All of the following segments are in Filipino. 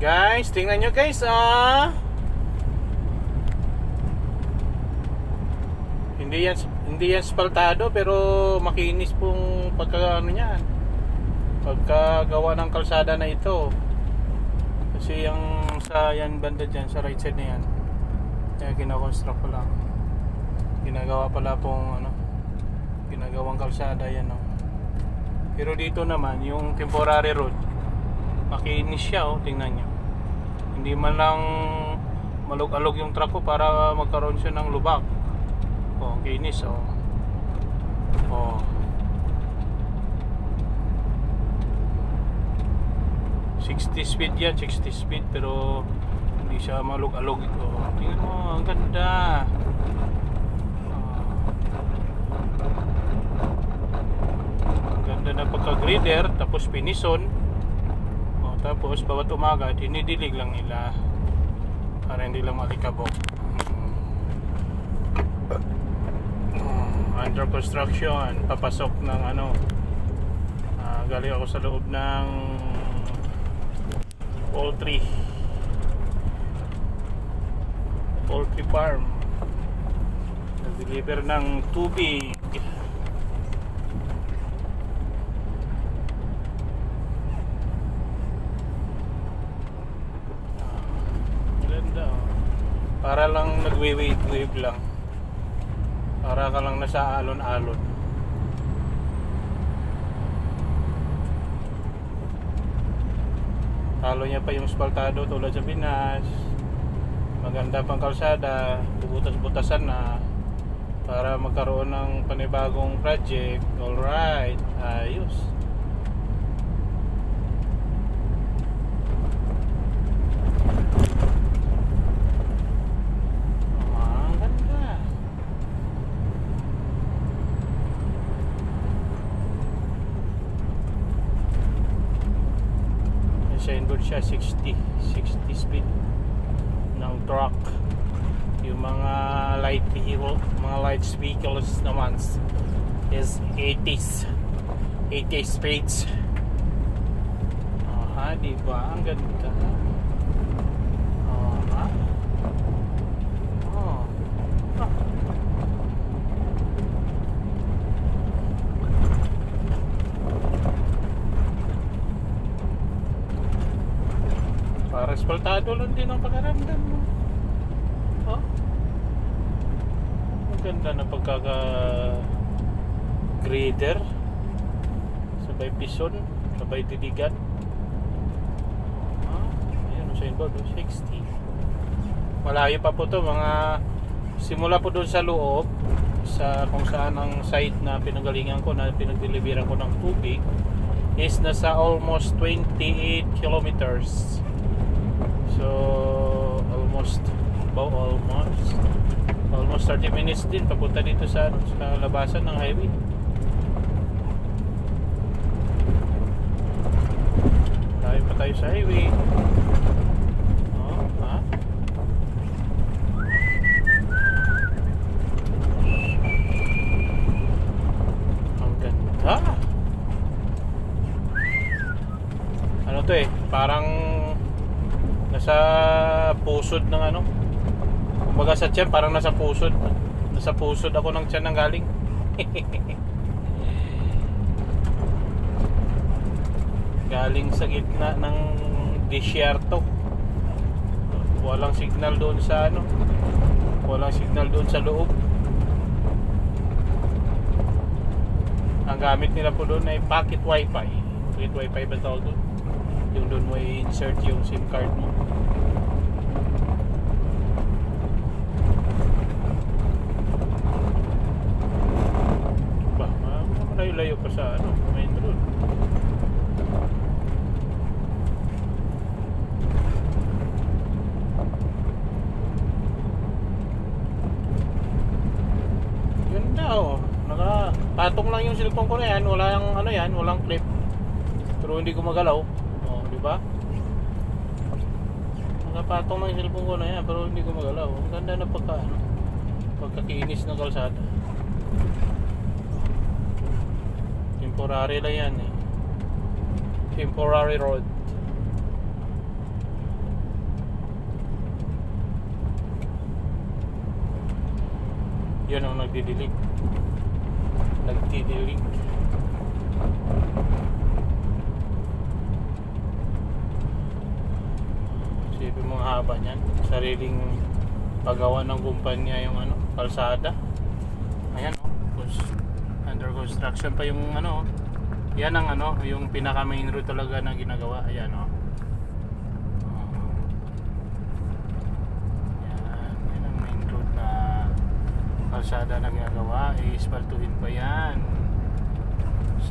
Guys, tingnan nyo guys, hindi yan spaltado, pero makinis pong pagkagawa niyan, pagkagawa ng kalsada na ito. Kasi yung sa yan banda dyan, sa right side na yan, kaya kinakonstruct ko lang, ginagawa pala pong ginagawang kalsada yan, Pero dito naman yung temporary road, makinis siya, tingnan nyo. Hindi man lang malug-alog yung truck ko para magkaroon siya ng lubak. Kinis, 60 speed yan, 60 speed, pero hindi siya malug-alog ito. Tingnan mo, ang ganda. Ang ganda na pagka-grader, tapos pinison. Tapos bawat umaga dinidilig lang nila para hindi lang malikabok. Under construction, papasok ng galing ako sa loob ng poultry farm, nag-deliver ng tubig. Para lang nagwe-wave lang, para ka lang nasa alon-alon. Halo niya pa yung spaltado tulad sa Pinas. Maganda pang kalsada, bubutas-butasan na para magkaroon ng panibagong project. Alright, ayos. Signboard siya 60 speed ng truck. Yung mga light vehicles naman is 80 speeds. Diba? Ang ganda. Para spaltado lang din ang pagkaramdam mo. Ang ganda na pagkaka-grader, sabay pison, sabay titigan. Ayan, sa inboard 60. Malayo pa po to, mga simula po doon sa loob, sa kung saan ang site na pinanggalingan ko, na pinagdeliveran ko ng tubig, is nasa almost 28 kilometers. So almost 30 minutes din papunta dito sa labasan ng highway. Tayo pa tayo sa highway. Ang ganda. Ano to parang nasa pusod ng kumbaga sa tiyan, parang nasa pusod ako ng tiyan ng galing. Galing sa gitna ng disyerto, walang signal doon sa walang signal doon sa loob. Ang gamit nila po doon ay pocket wifi ba tawag doon? Yung doon mo i-insert yung SIM card mo. Malayo pa sa main road. Ganda nakapatong lang yung cellphone ko na yan. Walang clip, pero hindi ko magalaw. Di ba? Nakapatong lang yung cellphone ko na yan, pero hindi ko magalaw. Ang ganda na pagkakinis ng kalsada. Temporary lang yan temporary road. Yan ang nagdidilig. Nagdidilig. Isipin mo ang haba niyan. Sariling paggawa ng kumpanya yung ano, kalsada. Ayan oh. Under construction pa yung ano. Yan ang ano, yung pinaka main road talaga na ginagawa. Ayan oh. Yan ang main road na kalsada na ginagawa. Iispaltuhin pa yan.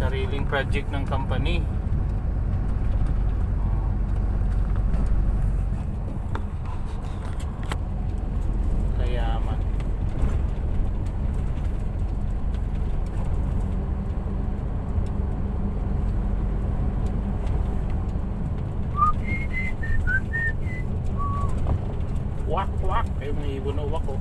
Sariling project ng company. Kayaman. Wak wak. Ay may ibon na wak oh.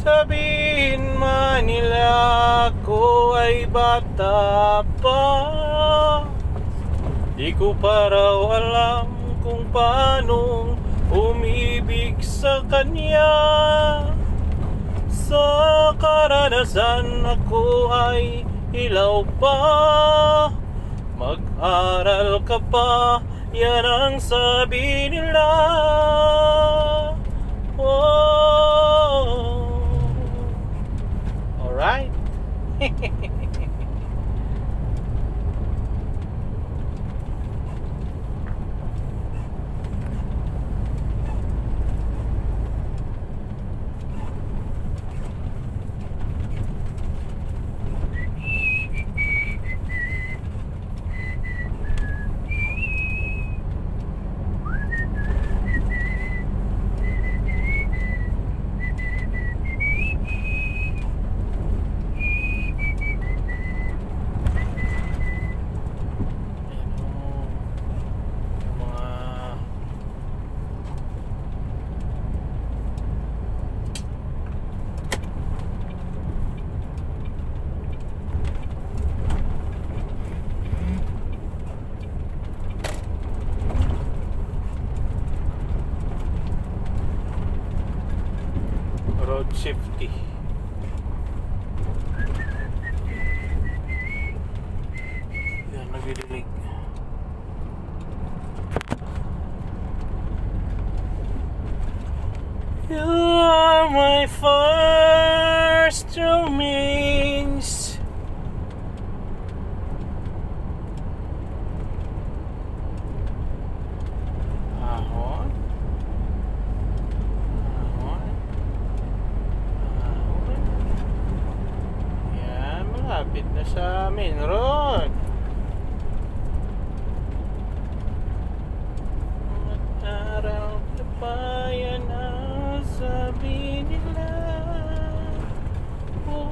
Sabihin man nila ko ay bata pa, di ko pa raw alam kung paano umibig sa kanya. Sa karanasan ako ay ilaw pa, mag-aral ka pa, yan ang sabi nila. Oh, alright. Road safety. Yan, nagdidilig. You are my first romance. Ahon. Malapit na sa main road. Mag-aral ka pa, yan ang sabi nila. Oh.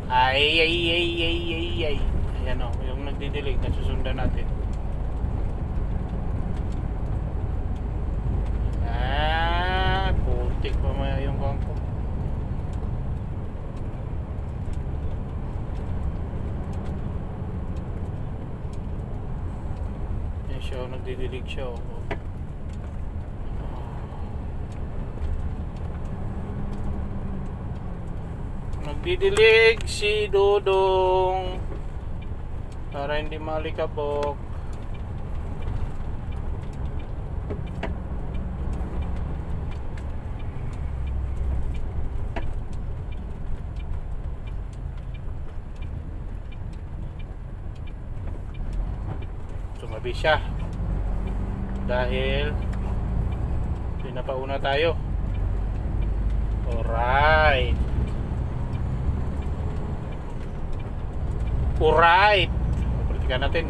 Ay. Ayan o, yung nagdidilig na susundan natin. Putik pa maya yung kangko. Ayan siya, nagdidilig siya o. Nagdidilig si Dodong para hindi malikabok. tumabi siya dahil pinapauna tayo. Alright. Alright. Perhatikan natin.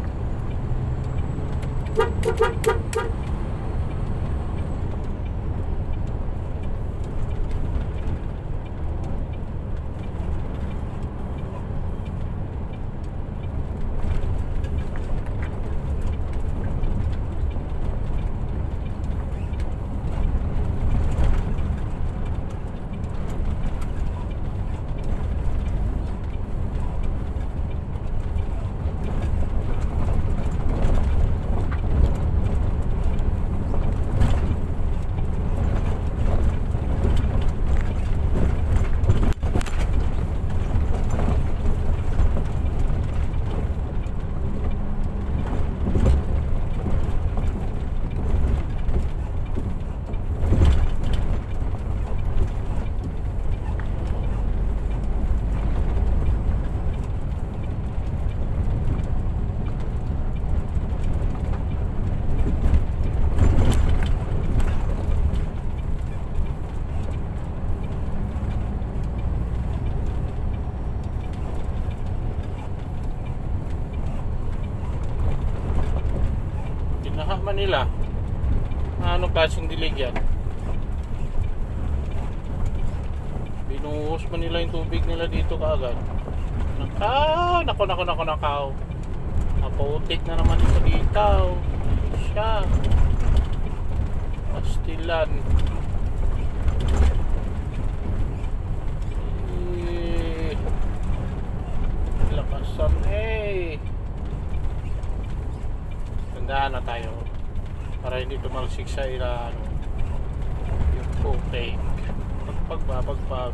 Manila. Anong klaseng dilig yan? Binuhos man nila yung tubig nila dito kaagad. Nako. Naputik na naman ito dito. Siya. Pastilan. Lakasan Tandaan na tayo para hindi tumalsik sa yung tubig. Pagpag.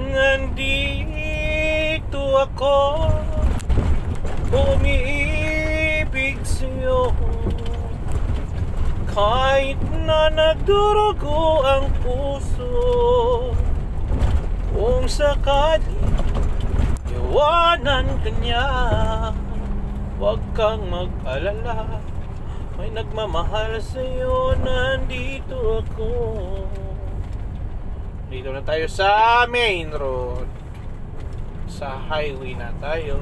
Nandito ako, umiibig sa'yo, kahit na nagdurugo ang puso. Kung sakali iwanan ka niya, huwag kang mag-alala, may nagmamahal sa'yo. Nandito ako. Dito na tayo sa main road. Sa highway na tayo.